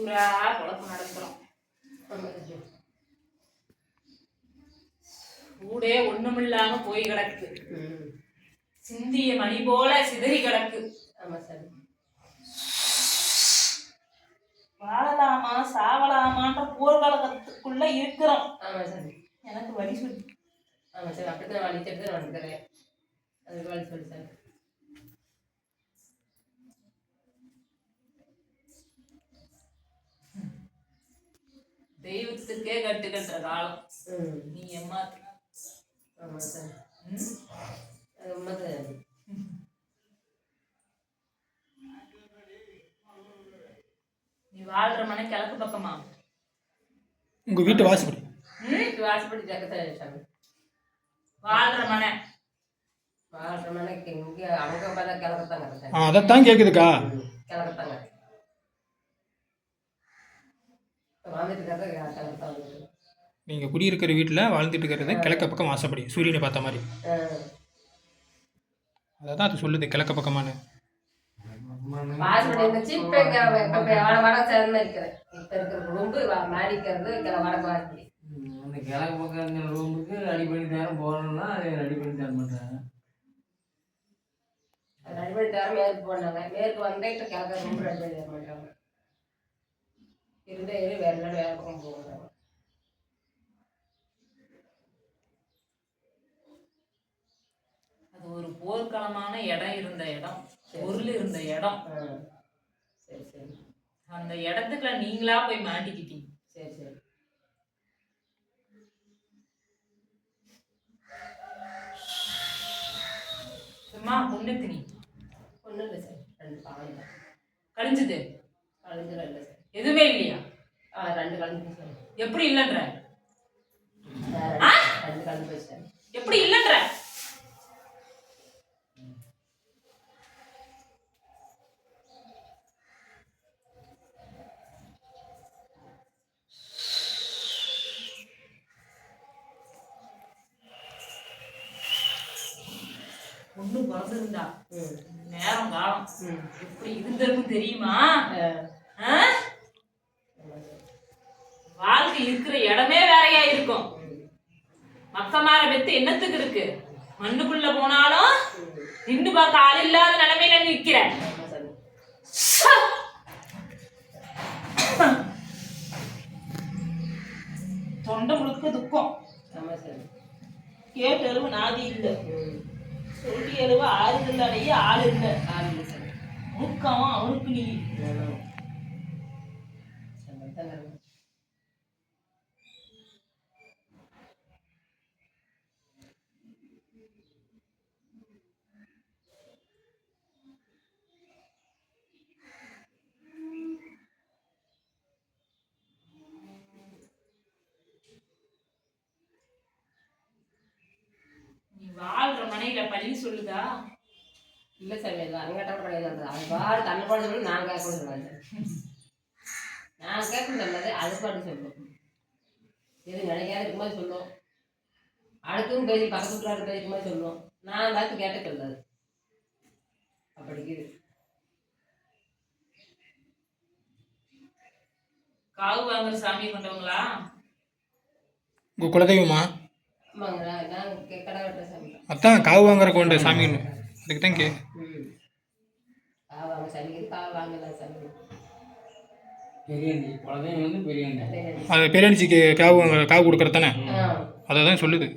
ஊரா குழப்பம் நடத்துறோம். ஊடே ஒண்ணுமில்லாம போய் கிடக்கு. சிந்திய மணி போல சிதறி கிடக்கு. வாழலாமா சாவலாமான்ற போர்க்காலத்துக்குள்ள இருக்கிறோம். எனக்கு வழி சொல்லி. ஆமா சார், அப்படித்தான் வழி தெரிஞ்சு வந்துக்கிறேன். அதுக்கு வழி சொல்லி சார். தெய்வத்துக்கே கட்டுக்கட்டுற காலம் நீ ஏமாத்து. ஆமா சார், அது உண்மைதான். நீ வாழ்ற மனை கிழக்கு பக்கமா? உங்க வீட்டு வாசப்படி. வாசப்படி ஜக்கத்தான் வாழ்ற மனை. வாழ்ற மனைக்கு இங்க அங்க பார்த்தா கிழக்கத்தாங்க. அதைத்தான் கேக்குதுக்கா. கிழக்கத்தாங்க நீங்க குடியிருக்கிற வீட்டுல வாழ்ந்துட்டு இருக்கிறது கிழக்க பக்கம் வாசப்படி, சூரியனை பார்த்த மாதிரி. அதான் அது சொல்லுது கிழக்க பக்கமான. வாசப்படி இருந்துச்சு. இப்ப வட சேர்ந்து இருக்கிறேன். இப்ப இருக்கிற ரூம்பு மாறிக்கிறது வடக்கு வாசப்படி. அந்த கிழக்கு பக்கம் ரூமுக்கு ரெடி பண்ணி தரம் போகணும்னா அதை ரெடி பண்ணி தர மாட்டாங்க. ரெடி பண்ணி தர மேற்கு போனாங்க. மேற்கு வந்தா இப்ப கிழக்கு ரூம் ரெடி பண்ணி தர மாட்டாங்க. இருந்த வேற நாள் வேற பக்கம் போகிறாங்க. அது ஒரு போர்க்களமான இடம் இருந்த இடம், பொருள் இருந்த இடம். சரி சரி, அந்த இடத்துக்குள்ள நீங்களா போய் மாட்டிக்கிட்டீங்க. சரி சரி. சும்மா பொண்ணுக்கு நீ ஒன்றும் இல்லை சார். 2 பாவம் கழிஞ்சுது. கழிஞ்சுல இல்லை சார், எதுவுமே இல்லையா? 2 கலந்து சார். எப்படி இல்லைன்ற? 2 கலந்து போய் சார். எப்படி இல்லைன்ற? ஒண்ணு பிறந்திருந்தா நேரம் காலம் எப்படி இருந்திருக்கும் தெரியுமா? வாழ்க்கை இருக்கிற இடமே வேறையா இருக்கும். மக்கமார பெத்து என்னத்துக்கு இருக்கு? மண்ணுக்குள்ள போனாலும் நின்று பார்க்க ஆள் இல்லாத நிலைமையில நிற்கிற. தொண்டை முழுக்க துக்கம். கேட்டு எழுவு நாதி இல்லை, சொல்லி எழுவ ஆறுதல்லையே ஆள் இல்லை. முக்கம் அவனுக்கு நீ. வாழ்ற மனையில பள்ளி சொல்லுதா? இல்ல சார், அங்கட்ட அது வாழ் தன்னை பாடு சொல்லி நான் கேட்க சொல்லாது. நான் கேட்க சொல்லாது, அது பாட்டு சொல்லும். எது நினைக்காத இருக்கும் போது சொல்லும். அடுத்தும் பேசி பக்கத்து வீட்டுல பேசிக்கும் போது சொல்லும். நான் பார்த்து கேட்ட சொல்லாது. அப்படிக்குது. காவு வாங்குற சாமி கொண்டவங்களா? உங்க குலதெய்வமா? அதான் காவு வாங்குற கொண்ட சாமின்னு அதுக்கு தான் அது பெரியாண்டிக்கு காவு கொடுக்குறது தானே, அதை தான் சொல்லுது.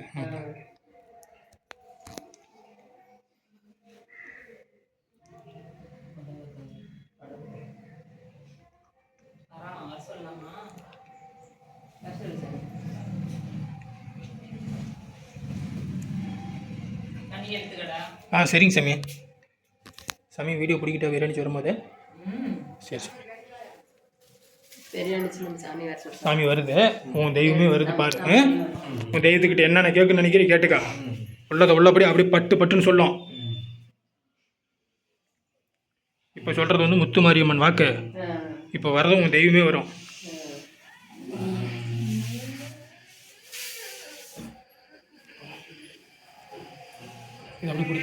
சரிங்க சாமி. சாமி வீடியோ பிடிக்கிட்ட விரைஞ்சி வரும்போது சரி சரி. சாமி வருது, உன் தெய்வமே வருது பாரு. உன் தெய்வத்துக்கிட்ட என்னென்ன கேட்குன்னு நினைக்கிறேன் கேட்டுக்கா. உள்ளதை உள்ளபடி அப்படி பட்டு பட்டுன்னு சொல்லும். இப்போ சொல்கிறது வந்து முத்து மாரியம்மன் வாக்கு. இப்போ வர்றதும் உன் தெய்வமே வரும். இது அப்படி பிடி.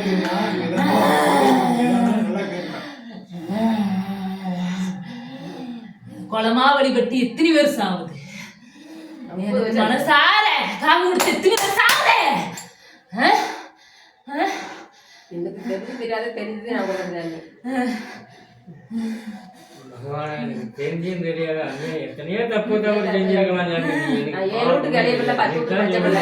கேட்குறா நல்லா கேட்குறா. குளமா வழிபட்டு எத்தனை பேர் சாவுது எனக்கு மனசார காவு கொடுத்து எத்தனை பேர் சாவுது எனக்கு தெரியாத தெரிஞ்சது நான் கொடுக்குறேன். பகவானே, எனக்கு தெரிஞ்சும் தெரியாது அண்ணே எத்தனையோ தப்பு தவறு செஞ்சிருக்கலாம் சாமி. நான் ஏழு வீட்டுக்கு இடையில பத்து வீட்டுக்கு பச்சை பிள்ளை.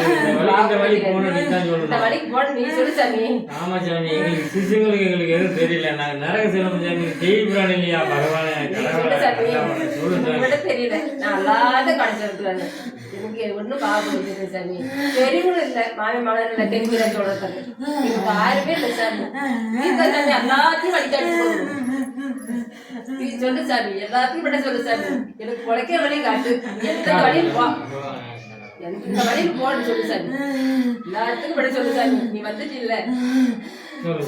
இந்த வழி போகணும் நீ தான் இந்த சொல்லணும். வழிக்கு போன நீ சொல்லு சாமி. ஆமா சாமி, எங்களுக்கு சிசுங்களுக்கு எங்களுக்கு எதுவும் தெரியல. நாங்க நரக செல்வம் சாமி, தெய்வ பிராணி இல்லையா பகவானே நீ சொல்லு கடவுளே சாமி. சொல்லு உனக்கு சாமி. மட்டும் தெரியல. நான் எல்லாத்தையும் கடைச்சிருக்கிறேன். எனக்கு ஒன்றும் பாவம் சாமி. பெரியவங்களும் இல்லை, மாமி மலர் இல்லை, தெரிஞ்சு சொல்றதுக்கு எனக்கு யாருமே இல்லை சாமி. நீ தான் சாமி எல்லாத்தையும் வழிகாட்டி போகணும். நீ சொல்லு சாமி, எல்லாத்தையும் விட சொல்லு சாமி. எனக்கு உழைக்கிற வழி காட்டு. எந்த வழியில் போ, எந்த வழியில் போன்னு சொல்லு சாமி. எல்லாத்துக்கும் விட சொல்லு சாமி. நீ வந்துட்டு இல்ல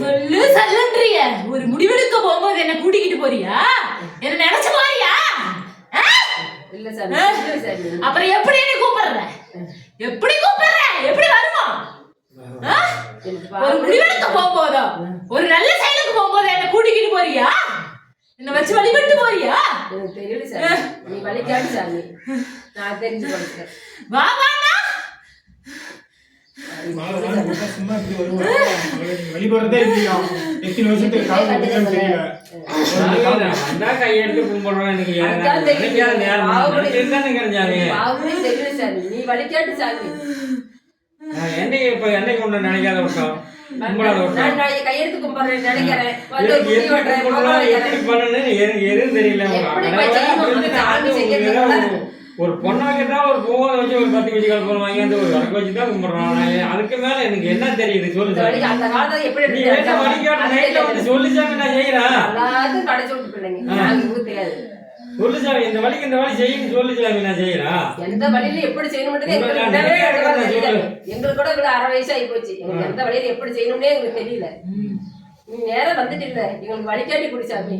சொல்லு சொல்லுன்றிய ஒரு முடிவெடுக்க போகும்போது என்ன கூட்டிக்கிட்டு போறியா? என்ன நினைச்சு போறியா? இல்ல சாமி, இல்ல சாமி. அப்புறம் எப்படி என்ன கூப்பிடுற? எப்படி கூப்பிடுற? எப்படி வருமா? ஒரு முடிவெடுக்க போகும்போதோ ஒரு நல்ல செயலுக்கு போகும்போது என்ன கூட்டிக்கிட்டு போறியா? என்ன வச்சு வழிபட்டு போறியா? எனக்கு தெரியல சாமி. நீ வழிகாட்டு சாமி. நான் தெரிஞ்சு கொடுக்கிறேன். வா வாடா. சும்மா இப்படி வருவாங்க. வழிபடுறதே இல்லையா? எத்தனை வருஷத்துக்கு காலம் கொடுக்குறேன்னு தெரியல. வந்தா கையெடுத்து கும்பிடுறோம். எனக்கு நினைக்காத நேரம் நினைச்சிருந்தானு சாமி. பாவமே தெரியல சாமி. நீ வழிகாட்டு சாமி. என்னைக்கு இப்ப என்னைக்கு ஒண்ணு நினைக்காத விட்டோம் கும்பிடாத விட்டோம். நான் நாளைக்கு கையெடுத்து கும்பிடுறேன் நினைக்கிறேன். வந்து ஒரு குட்டி வெட்டுறேன், எப்படி பொங்கல் வைக்கிறேன். பண்ணணும்னு எனக்கு எதுவும் தெரியல. எப்படி செய்யணும் சாமி செய்யறதுனால ஒரு பொண்ணை வைக்கிறதா ஒரு பூவை வச்சு ஒரு 10 வச்சு கலப்போம் வாங்கி ஒரு விளக்கு வச்சு தான் கும்பிடுறோம். அதுக்கு மேல எனக்கு என்ன தெரியுது சொல்லு இந்த சாமி. வழிக்கு அந்த காலத்துல எப்படி நீ என்ன வழிகாட்டு நைட்ல வந்து சொல்லு சாமி, நான் செய்யறேன். எல்லாத்தையும் கடைச்சு விட்டு பிள்ளைங்க. எனக்கு தெரியாது. சொல்லு சாமி, இந்த வழிக்கு இந்த வழி செய்யணும் சொல்லு சாமி, நான் செய்யறேன். எந்த வழியில எப்படி செய்யணும்ன்றதே எங்களுக்கு என்னவே தெரியாது. எங்களுக்கு கூட இவ்வளவு 6 வயசு ஆகி போச்சு. எங்களுக்கு எந்த வழியில எப்படி செய்யணும்னே எங்களுக்கு தெரியல. நீ நேரம் வந்துட்டு இல்ல, எங்களுக்கு வழிகாட்டி குடிச்சாமி.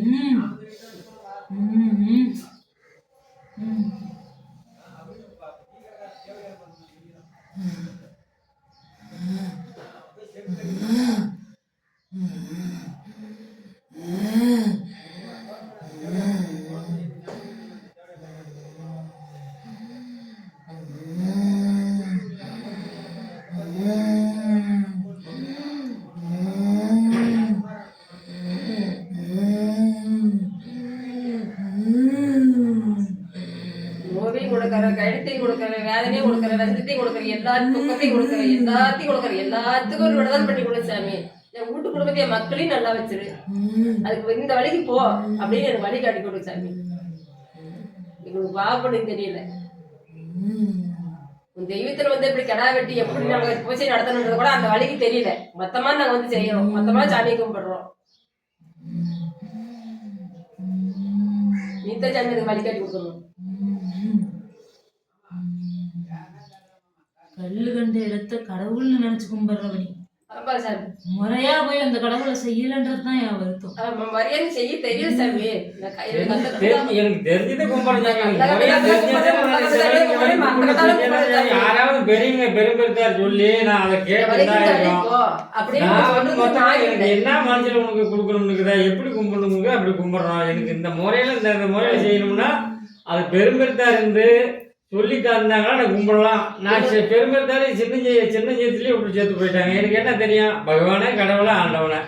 நோவையும் கொடுக்கற, கழுத்தையும் கொடுக்கற, வேதனையும் கொடுக்கற, ரத்தத்தையும் கொடுக்கற, எல்லா துக்கத்தையும் கொடுக்கற, எல்லாத்தையும் கொடுக்கற, எல்லாத்துக்கும் ஒரு விடுதல் பண்ணி கொடு சாமி. என் வீட்டு குடும்பத்தை என் மக்களையும் நல்லா வச்சிரு. அதுக்கு இந்த வழிக்கு போ அப்படின்னு எனக்கு வழி காட்டி கொடு சாமி. எங்களுக்கு பாவப்படும் தெரியல. உன் தெய்வத்துல வந்து எப்படி கிடா வெட்டி எப்படி நாங்க பூஜை நடத்தணுன்றது கூட அந்த வழிக்கு தெரியல. மொத்தமா நாங்க வந்து செய்யறோம், மொத்தமா சாமி கும்பிடுறோம். நீத்த சாமி எனக்கு வழி காட்டி கொடுக்கணும். கல்லு கண்ட இடத்த கடவுள்னு நினைச்சு கும்பிடுறவனி ஆமா சாமி. முறையா போய் அந்த கடவுளை செய்யலன்றதுதான் என் வருத்தம். மரியாதை செய்ய தெரியும் சாமி. நான் கையில எனக்கு தெரிஞ்சதை கும்பிடுறாங்க. யாராவது பெரியவங்க பெரும்பெருத்தார் சொல்லி நான் அதை கேட்டுதான் எனக்கு என்ன மனசுல உனக்கு கொடுக்கணும்னுக்குதா, எப்படி கும்பிடணுங்க அப்படி கும்பிடுறோம். எனக்கு இந்த முறையில இந்த முறையில செய்யணும்னா அது பெரும்பெருத்தார் இருந்து சொல்லி தந்தாங்கன்னா நான் கும்பிடலாம். நான் பெரும்பெருத்தாரு சின்ன சேத்துலயே இப்படி சேர்த்து போயிட்டாங்க. எனக்கு என்ன தெரியும், பகவானே கடவுளை ஆண்டவனை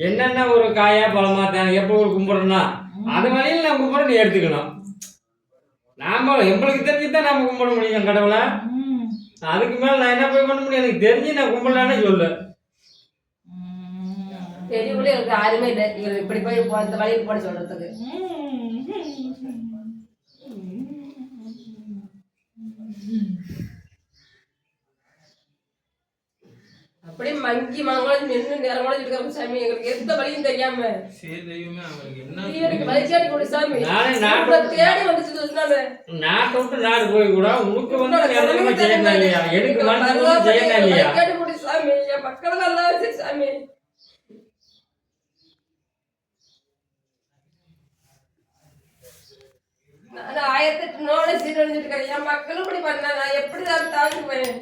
என்னென்ன ஒரு காயா பழமா தானே எப்போ ஒரு கும்பிடுறோம்னா அது வழியில் நான் கும்பிட நீ எடுத்துக்கணும். நாம எங்களுக்கு தெரிஞ்சுதான் நாம கும்பிட முடியும் கடவுளை. அதுக்கு மேல நான் என்ன போய் பண்ண முடியும், எனக்கு தெரிஞ்சு நான் கும்பிடலான்னு சொல்லு. பெரியவங்களே எனக்கு யாருமே இல்லை. இவங்க இப்படி போய் இந்த வழியில் போட சொல்றதுக்கு அப்படியே மங்கி மங்களம் நின்று நேரங்களோட இருக்க சாமி. எங்களுக்கு எந்த வழியும் தெரியாம எனக்கு வழிகாட்டி கொடு சாமி. தேடி வந்துச்சு சொன்னாலே நாட்டை விட்டு நாடு போய் கூட உனக்கு வந்து செய்யணும் இல்லையா, எனக்கு வந்து செய்யணும் இல்லையா. வழிகாட்டி கொடு சாமி. என் மக்கள் நல்லா வச்சு சாமி. நான் 1008 நோட சீரழிஞ்சிட்டு இருக்கேன். என் மக்களும் இப்படி பண்ணா நான் எப்படிதான் தாங்குவேன்?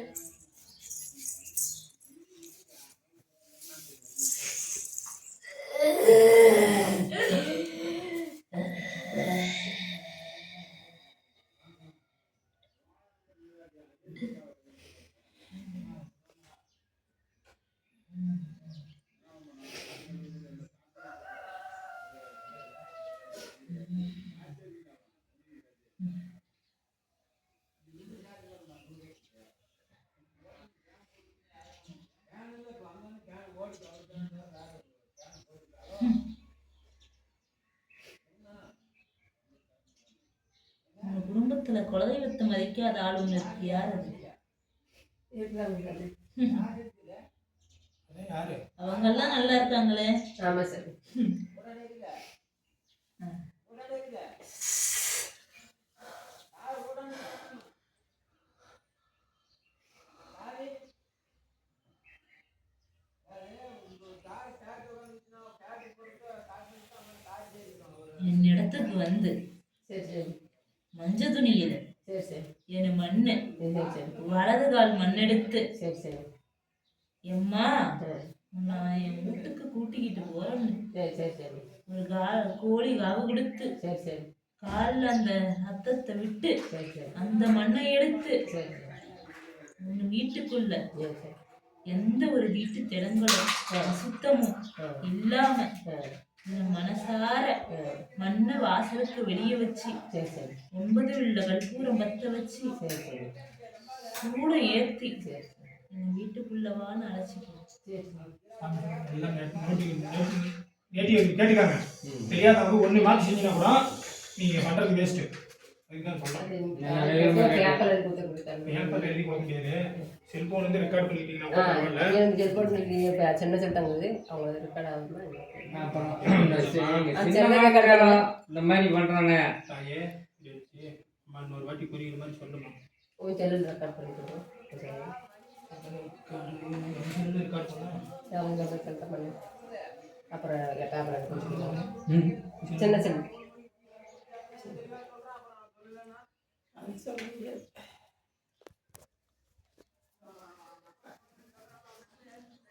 உங்க குடும்பத்துல குலதெய்வத்தை மதிக்காத ஆள் ஒண்ணு இருக்கு, யார் அது? யாரு? அவங்க எல்லாம் நல்லா இருக்காங்களே. ஆமா சார். என் இடத்துக்கு வந்து சரி சரி மஞ்ச துணியில சரி சரி என் மண்ணு சரி சரி வலது கால் மண்ணெடுத்து சரி சரி எம்மா நான் என் வீட்டுக்கு கூட்டிக்கிட்டு போறேன்னு சரி சரி சரி ஒரு கோழி காவு கொடுத்து சரி சரி காலில் அந்த ரத்தத்தை விட்டு சரி சரி அந்த மண்ணை எடுத்து சரி உன் வீட்டுக்குள்ள சரி சரி எந்த ஒரு வீட்டு திடங்களும் அசுத்தமும் இல்லாம என் மனசார மண்ணை வாசலுக்கு வெளியே வச்சு சரி சரி 9 உள்ள கற்பூரம் பத்த வச்சு சரி சரி சூட ஏத்தி சரி என் வீட்டுக்குள்ளவான்னு அழைச்சிக்கணும். சரி எல்லாம் கேட்டுக்காங்க. தெரியாதவங்க ஒன்று மாற்றி செஞ்சீங்கன்னா கூட நீங்கள் பண்ணுறது வேஸ்ட்டு. அதுதான் சொல்கிறேன். பேப்பர் எழுதி கொடுத்தாங்க. பேப்பர் எழுதி கொடுக்க முடியாது. செல்ஃபோன் வந்து ரெக்கார்ட் பண்ணிட்டீங்கன்னா கூட பரவாயில்ல. எனக்கு ரெக்கார்ட் பண்ணிட்டீங்க. இப்போ சின்ன சொல்லிட்டாங்க அவங்க ரெக்கார்ட் ஆகுமா இந்த மாதிரி பண்றாங்க. தாயே வச்சு அம்மா இன்னொரு வாட்டி புரியுற மாதிரி சொல்லுமா. செல்லில் ரெக்கார்ட் பண்ணிக்கிறோம். ரெக்கார்ட் பண்ணா அவங்க ரெக்கார்ட் பண்ணி அப்புறம் பேப்பர் எடுத்து கொடுத்துருவாங்க. சின்ன சின்ன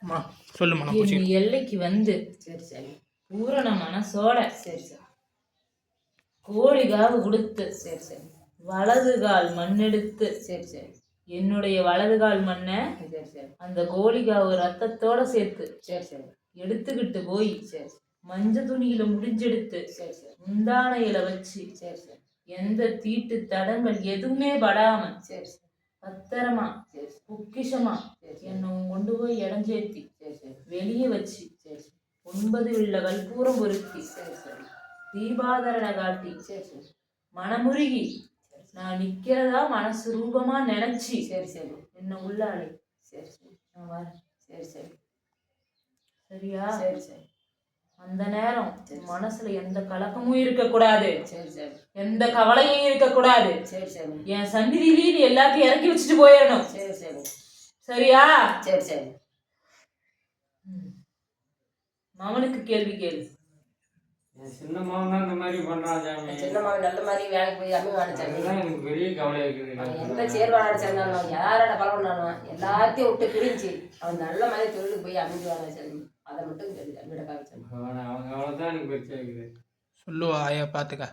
அம்மா சொல்லுமா. என் எல்லைக்கு வந்து சரி சரி பூரண மனசோட சரி சரி கோழி காவு கொடுத்து சரி சரி வலது கால் மண்ணெடுத்து சரி சரி என்னுடைய வலது கால் மண்ணை சரி சரி அந்த கோழி காவு ரத்தத்தோட சேர்த்து சரி சரி எடுத்துக்கிட்டு போய் சரி மஞ்ச துணியில முடிஞ்செடுத்து சரி சரி முந்தானையில வச்சு சரி சரி எந்த தீட்டு தடங்கள் எதுவுமே படாம சரி சரி பத்திரமா சரி பொக்கிஷமா சரி என்னை கொண்டு போய் இடஞ்சேத்தி சரி சரி வெளியே வச்சு சரி 9 உள்ள கற்பூரம் பொருத்தி சரி சரி தீபாதரணை காட்டி சரி சரி மனமுருகி நான் நிக்கிறதா மனசு ரூபமா நினைச்சு சரி சரி என்ன உள்ளாளே சரி சரி நான் வரேன். சரி சரி சரியா? சரி சரி அந்த நேரம் மனசுல எந்த கலக்கமும் இருக்கக்கூடாது. சரி சரி எந்த கவலையும் இருக்கக்கூடாது. சரி சரி என் சந்நிதியிலேயே நீ எல்லாத்தையும் இறக்கி வச்சுட்டு போயிடணும். சரி சரி சரியா? சரி சரி மவனுக்கு கேள்வி கேளு. சின்ன மகன் தான் இந்த மாதிரி பண்றான் சாமி. சின்ன மகன் நல்ல மாதிரி வேலைக்கு போய் அம்மி வாடிச்சாங்க. அதுதான் எனக்கு பெரிய கவலை இருக்குது. எந்த சேர்வாடு அடிச்சாலும் யாரோட பழகினானோ எல்லாத்தையும் விட்டு பிரிஞ்சு அவன் நல்ல மாதிரி தொழிலுக்கு போய் அமைஞ்சு வாங்க சரி. அதை மட்டும் வீட காமிச்சாங்க. அவங்க அவ்வளோதான் எனக்கு பிரச்சனை இருக்குது. சொல்லுவா ஆயா பார்த்துக்க.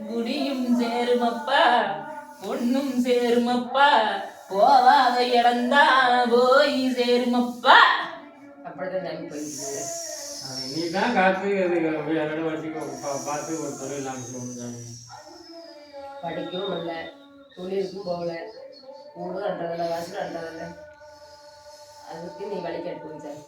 குடியும் சேருமப்பா பொண்ணும் சேருமப்பா போவாத இடந்தா போய் சேருமப்பா. அப்படிதான் நம்பி போயிருக்கீங்க. நீ தான் காத்து அதோட வச்சுக்கோ பார்த்து ஒரு தொழில் அமைச்சு. படிக்கவும் இல்லை, தொழிலுக்கும் போகல, கூடும் அன்றதில்லை, வாசலும் அன்றதில்லை. அதுக்கு நீ வழிகாட்டு போயிட்டாரு.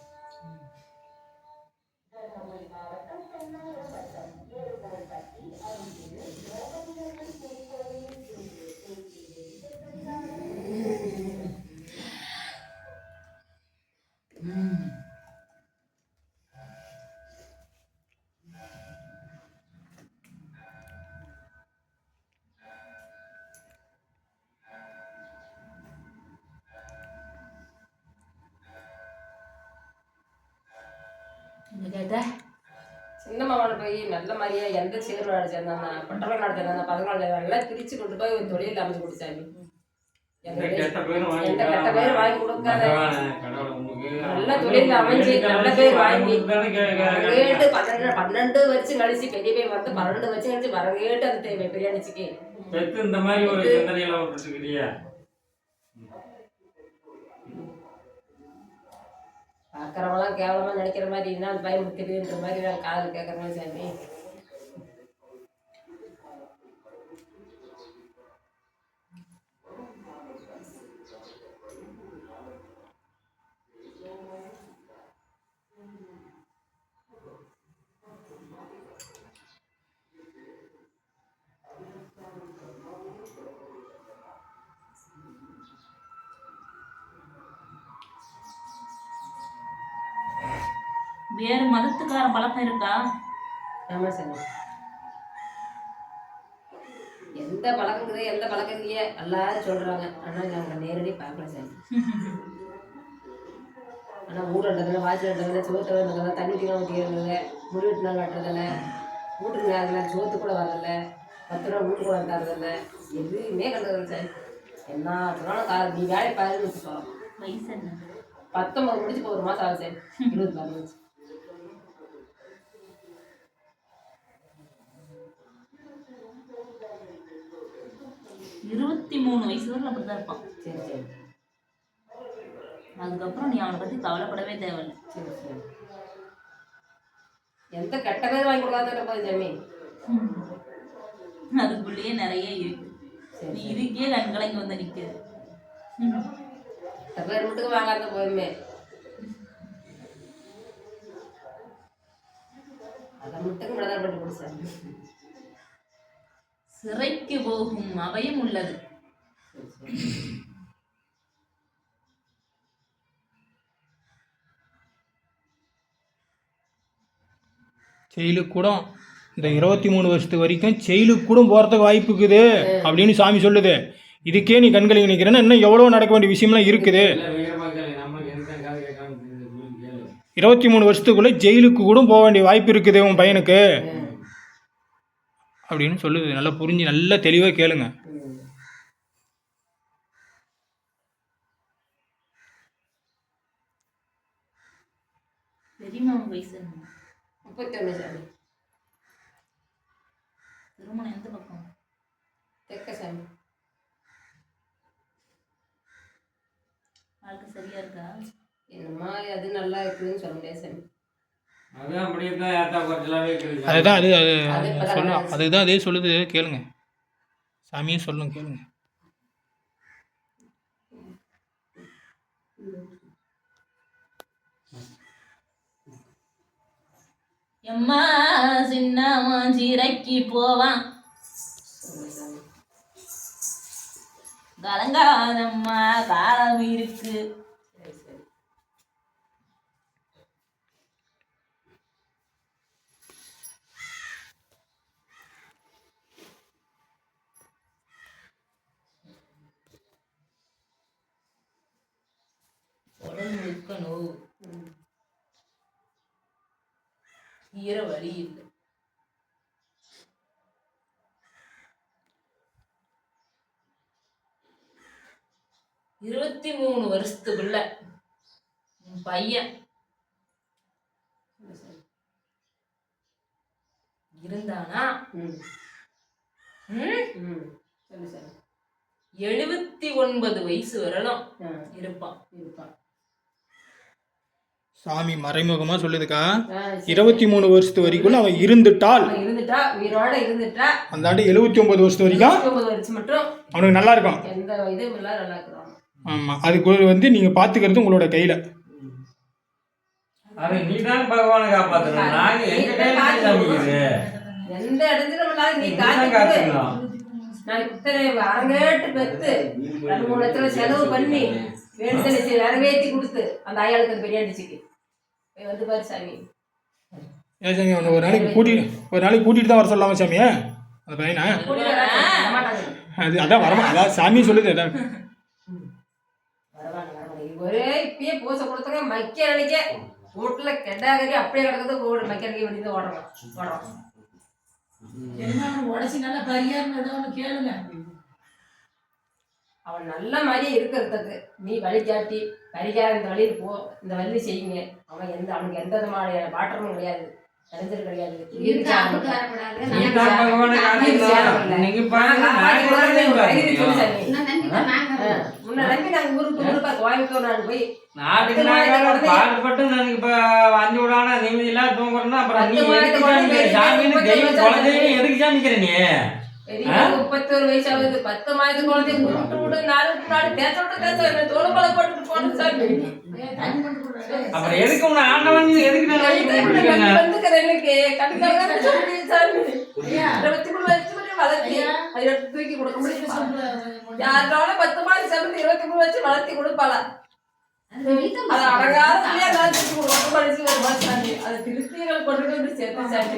என்ன கேட்ட? சின்ன மாவன போய் நல்ல மாதிரியா எந்த சேரு அடிச்சிருந்தாங்க பட்டணம் நடத்திருந்தாங்க 14 எல்லாம் பிரிச்சு கொண்டு போய் ஒரு தொழில் அமைச்சு கொடுத்தாங்க. எந்த கெட்ட பேரும் வாங்கி எந்த கெட்ட பேர் வாங்கி கொடுக்காத கடவுளை உங்களுக்கு நல்ல தொழில் அமைஞ்சு நல்ல பேர் வாங்கி கேட்டு கேட்டு 12 வருஷம் கழிச்சு பெரிய பேர் வந்து 12 வருஷம் கழிச்சு வரங்கேட்டு அந்த பெரியாணிச்சுக்கு பெத்து இந்த மாதிரி ஒரு சிந்தனையில விட்டுருக்கிறியா? பார்க்குறவங்களாம் கேவலமாக நினைக்கிற மாதிரி என்ன அது பயமுறுத்திடுன்ற மாதிரி நான் காதில் கேட்குற மாதிரி சாமி. வேறு மதத்துக்கார பழக்கம் இருக்கா? ஆமாம் சாமி. எந்த பழக்கங்குது எந்த பழக்கம் இல்லையே எல்லாரும் சொல்கிறாங்க. ஆனால் நாங்கள் நேரடி பார்க்கல சாமி. ஆனால் ஊரண்டதில் வாய்ச்சல் சோத்து இருந்ததில்ல தண்ணி தீரம் ஊற்றிக்கிறதில்ல முடிவெட்டு நாள் கட்டுறதில்ல வீட்டுக்கு நேரத்தில் சோத்து கூட வரதில்ல 10 ரூபா வீட்டுக்கு கூட தரதில்ல எதுவுமே கண்டதில்லை சாமி. என்ன சொன்னாலும் நீ வேலை பாருன்னு வச்சுக்கோம். வயசு என்ன? 19 முடிச்சு இப்போ 1 மாதம் ஆகுது சாமி. 24 முடிச்சு 23 வயசு வரல அப்படிதான் இருப்பான். சரி சரி அதுக்கப்புறம் நீ அவனை பத்தி கவலைப்படவே தேவையில்லை. சரி சரி எந்த கெட்ட பேர் வாங்கி கொடுக்காத போது சாமி. அதுக்குள்ளேயே நிறைய இருக்கு. நீ இதுக்கே கண்கலங்கி வந்து நிற்குது. கெட்ட பேர் வீட்டுக்கு வாங்காத போயுமே அதை மட்டும் பிரதான பண்ணி கொடுத்தாங்க. சிறைக்கு போகும் அவையும் உள்ளது. செயலுக்கு கூட இந்த 23 வருஷத்துக்கு வரைக்கும் செயலுக்கு கூட போகிறதுக்கு வாய்ப்பு இருக்குது அப்படின்னு சாமி சொல்லுது. இதுக்கே நீ கண்களை நினைக்கிறேன்னா இன்னும் எவ்வளோ நடக்க வேண்டிய விஷயம்லாம் இருக்குது. 23 வருஷத்துக்குள்ளே ஜெயிலுக்கு கூட போக வேண்டிய வாய்ப்பு இருக்குது உன் பையனுக்கு அப்படின்னு சொல்லுது. நல்லா புரிஞ்சு நல்லா தெளிவாக கேளுங்க. பெரியம்மா வயசு 31 சாமி. திருமணம் எந்த பக்கம்? தெக்க சாமி. வாழ்க்கை சரியா இருக்கா? என்னம்மா அது நல்லா இருக்குதுன்னு சொல்ல முடியாது சாமி. அதான் அப்படியே தான் ஏத்தா குறைச்சலாவே இருக்குது. அதுதான் அது சொல்ல அதுதான் அதே சொல்லுது கேளுங்க. சாமியே சொல்லுங்க கேளுங்க. எம்மா சின்னம்மா சிறைக்கு போவான் கலங்காதம்மா காலம் இருக்கு. சரி சரி உடல் முழுக்க நோவு, ஈர வழி இல்லை. இருபத்தி 23 வருஷத்துக்குள்ள உன் பையன் இருந்தானா ம் ம், ம் சரி சாமி. 79 வயசு வரலாம் இருப்பான். இருப்பான். சாமி மறைமுகமாக சொல்லுதுக்கா. சரி. 23 வருஷத்து வரைக்கும் அவன் இருந்துட்டால் அவன் இருந்துட்டா உயிரோட இருந்துட்டா அந்த ஆண்டு 79 வருஷத்து வரைக்கும் 29 வருஷம் மட்டும் அவனுக்கு நல்லா இருக்கும். எந்த இதுவும் இல்லை நல்லா இருக்கிறான். ஆமாம், அதுக்கு வந்து நீங்கள் பார்த்துக்கிறது உங்களோட கையில். அது நீதான் பகவானை காப்பாற்றணும். நாங்க எங்க கையில சாமிக்குது. எந்த இடத்துல இல்லாத நீ நீதான் காத்துக்கிட்டு காத்துக்கணும். நான் இத்தனை அரங்கேட்டு பெற்று 2-3 லட்சம் செலவு பண்ணி வேண்டுதலை நிறைவேற்றி கொடுத்து அந்த ஆயாளுக்கு அந்த பெரியாண்டிச்சுக்கு வந்து பாரு சாமி. ஏன் சாமி அவனை ஒரு நாளைக்கு கூட்டிகிட்டு தான் வர சொல்லாமா சாமியா அந்த பையனை? கூட்டிட்டு வர மாட்டாங்க. அதான் வரமா, அதான் சாமி சொல்லுது. அதான் வரவாங்க. ஒரே இப்பயே பூசை கொடுத்தங்க மக்க நினைக்க வீட்டுல கெட்டாகரி அப்படியே கிடக்குது ஓடு மெக்கானிக்கை வெளியே ஓடுறோம். உடச்சி நல்லா பரிகாரம் ஏதோ ஒன்று கேளுங்க. அவன் நல்ல மாதிரியே இருக்கிறதுக்கு நீ வழிகாட்டி பரிகாரம் இந்த வழியில் போ, இந்த வழியில் செய்யுங்க. அவனுக்கு எந்த விதமான மாற்றமும் கிடையாது, நினைஞ்சது கிடையாது. முன்ன நம்பி நாங்கள் ஊருக்கு ஊருப்பா கோயம்புத்தூர் நாடு போய் பாடுபட்டு எனக்கு இப்ப 5 விடானா நிம்மதி இல்லாத தூங்குறேன்னா அப்புறம் நீ எதுக்கு சாமிக்கிற நீ? 31 வயசு ஆகுது, 10 மாதத்து குழந்தை விட்டு நாடு தேச விட்டு தோடு பழ போட்டு போட்டு சாமி. அப்புறம் எதுக்கு உன்னை ஆண்டவன் எதுக்கு வந்துக்கிறேன் எனக்கு கண்டிப்பாக சொல்லி சாமி 23 வயசு வளர்த்தி அதை எடுத்து தூக்கி கொடுக்க முடியும். யாருனாலும் 10 மாதம் சேர்ந்து 23 வச்சு வளர்த்தி கொடுப்பாளா? அது அடங்காதே படிச்சு ஒரு மாசம் சாமி அதை திருப்திகள் கொண்டு வந்து சேர்த்து சாமி.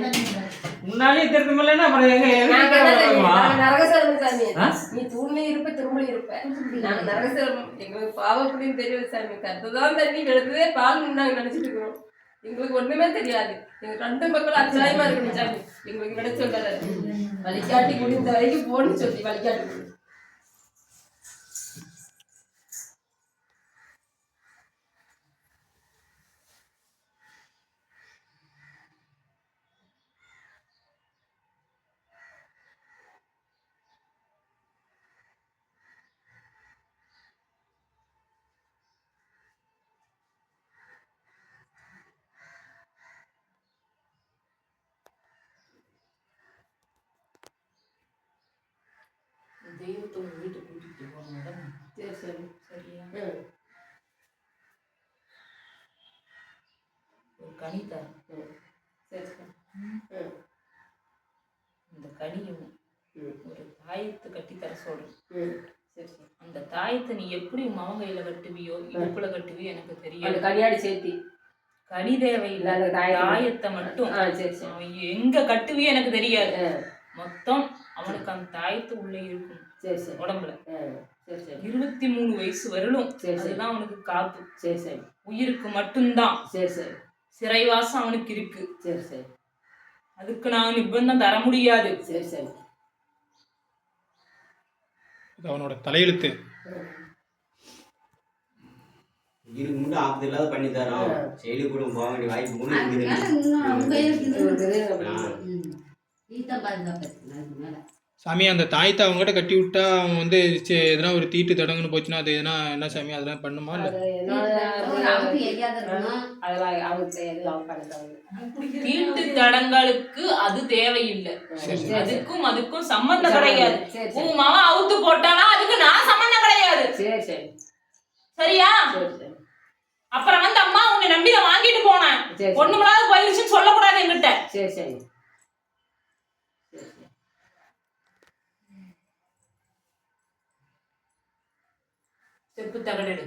முன்னாலே திருத்தமில்லைன்னா அப்புறம் நரகசரம் சாமி. நீ தூண்மையும் இருப்ப திரும்பி இருப்ப. நாங்க நரகசரம் எங்களுக்கு பாவம் அப்படின்னு தெரியும் சாமி. கத்துதான் தண்ணி வெளுத்ததே பால் நாங்க நினைச்சிட்டு இருக்கிறோம். எங்களுக்கு ஒண்ணுமே தெரியாது. எங்க 2 மக்கள் அச்சாயமா இருக்கணும் சாமி. எங்களுக்கு கிடைச்ச சொல்றாரு வழிகாட்டி முடிந்த வரைக்கும் போன்னு சொல்லி வழிகாட்டி கொடு. தெய்வத்தை உங்க வீட்டுக்கு கூட்டிட்டு போகணும் மேடம். சரி சரி சரியா? ஒரு கனி தரும். சரி சரி இந்த கனியும் ஒரு தாயத்தை கட்டி தர சொல்றேன். சரி சரி அந்த தாயத்தை நீ எப்படி மவங்கையில கட்டுவியோ இடுப்புல கட்டுவியோ எனக்கு தெரியாது. கனியாடி சேர்த்தி கனி தேவையில்லை, தாயத்தை மட்டும். சரி சரி எங்க கட்டுவியோ எனக்கு தெரியாது. மொத்தம் அவனுக்கு அந்த தாயத்து உள்ளே இருக்கும். சரி சரி உடம்புல சரி சரி 23 வயசு வரலும். அதுதான் அவனுக்கு காப்பு. சரி சரி உயிருக்கு மட்டும்தான். சரி சரி சிறைவாசம் அவனுக்கு இருக்கு. சரி சரி அதுக்கு நான் நிபந்தம் தர முடியாது. சரி சரி அவனோட தலையெழுத்து. இதுக்கு முன்னே ஆபத்து இல்லாத பண்ணி தரோம். செயலி கூட போக வேண்டிய வாய்ப்பு கூட சாமி அந்த தாயத்தை அவங்ககிட்ட கட்டி விட்டா அவங்க வந்து எதனா ஒரு தீட்டு தடங்குன்னு போச்சுன்னா அது எதனா என்ன சாமி அதெல்லாம் பண்ணுமா? தீட்டு தடங்களுக்கு அது தேவையில்லை. அதுக்கும் சம்பந்தம் கிடையாது. உன் மாமா அவுத்து போட்டானா அதுக்கு நான் சம்பந்தம் கிடையாது. சரியா? அப்புறம் வந்து அம்மா உன்னை நம்பி நான் வாங்கிட்டு போனேன், ஒண்ணுமில்லாத போயிருச்சுன்னு சொல்லக்கூடாது என்கிட்ட. சரி சரி செப்பு தகடு